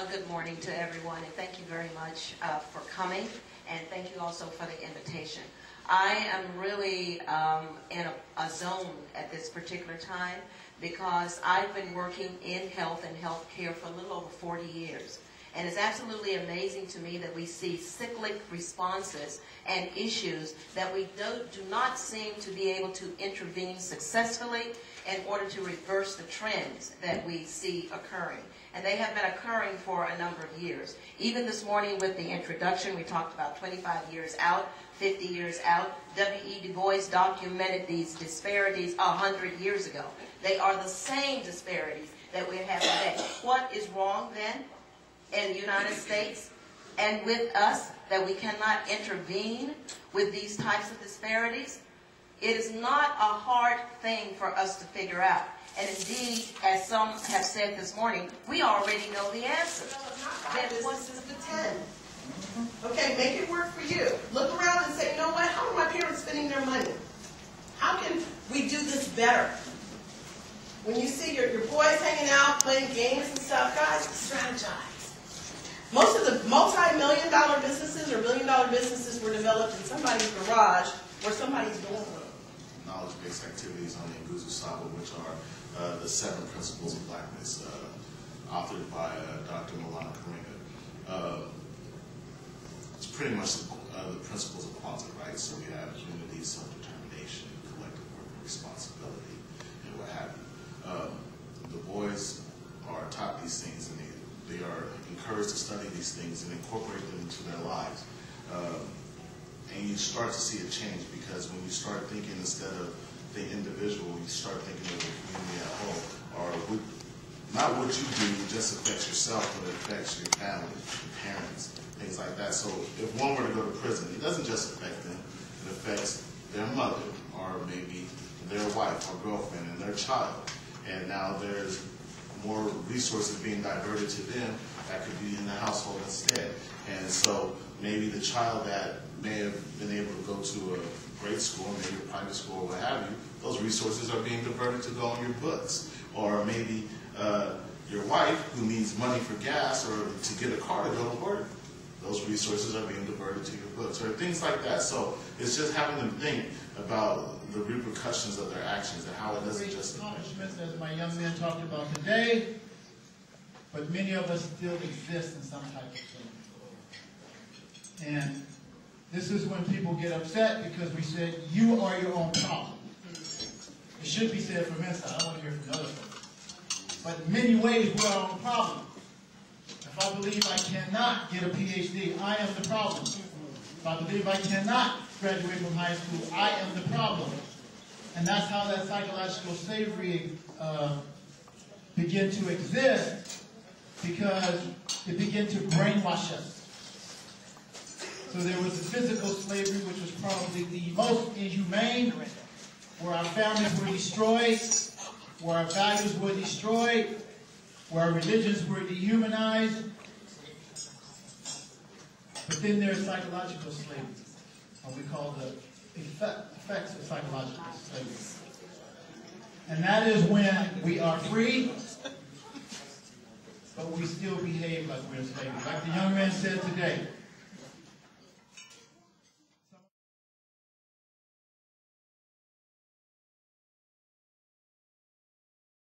Good morning to everyone, and thank you very much for coming, and thank you also for the invitation. I am really in a zone at this particular time because I've been working in health and healthcare for a little over 40 years. And it's absolutely amazing to me that we see cyclic responses and issues that we do not seem to be able to intervene successfully in order to reverse the trends that we see occurring. And they have been occurring for a number of years. Even this morning with the introduction, we talked about 25 years out, 50 years out. W.E. Du Bois documented these disparities 100 years ago. They are the same disparities that we have today. What is wrong then in the United States and with us that we cannot intervene with these types of disparities? It is not a hard thing for us to figure out. And indeed, as some have said this morning, we already know the answer. That is the 10. Okay, make it work for you. Look around and say, you know what? How are my parents spending their money? How can we do this better? When you see your boys hanging out, playing games and stuff, guys, strategize. Most of the multi-million-dollar businesses or billion-dollar businesses were developed in somebody's garage or somebody's dorm room. Knowledge-based activities on the Nguzo Saba, which are the 7 Principles of Blackness, authored by Dr. Malana Karinga. It's pretty much the principles of quantum, right? So we have unity, self-determination, collective work, responsibility, and what have you. The boys are taught these things, and they are encouraged to study these things and incorporate them into their lives. And you start to see a change because when you start thinking instead of the individual, you start thinking of the community at whole. Or not what you do just affects yourself, but it affects your family, your parents, things like that. So if one were to go to prison, it doesn't just affect them, it affects their mother or maybe their wife or girlfriend and their child. And now there's more resources being diverted to them that could be in the household instead. And so maybe the child that may have been able to go to a great school, maybe a private school, or what have you, those resources are being diverted to go on your books. Or maybe your wife, who needs money for gas or to get a car to go to work, those resources are being diverted to your books, or things like that. So it's just having them think about the repercussions of their actions and how it doesn't just accomplishments, as my young men talked about today, but many of us still exist in some type of thing. And this is when people get upset because we said, you are your own problem. It should be said from inside. I want to hear from others. But in many ways, we're our own problem. If I believe I cannot get a PhD, I am the problem. If I believe I cannot graduate from high school, I am the problem. And that's how that psychological slavery began to exist, because it began to brainwash us. So there was the physical slavery, which was probably the most inhumane, where our families were destroyed, where our values were destroyed, where our religions were dehumanized. But then there's psychological slavery, what we call the effects of psychological slavery. And that is when we are free, but we still behave like we're slaves. Like the young man said today,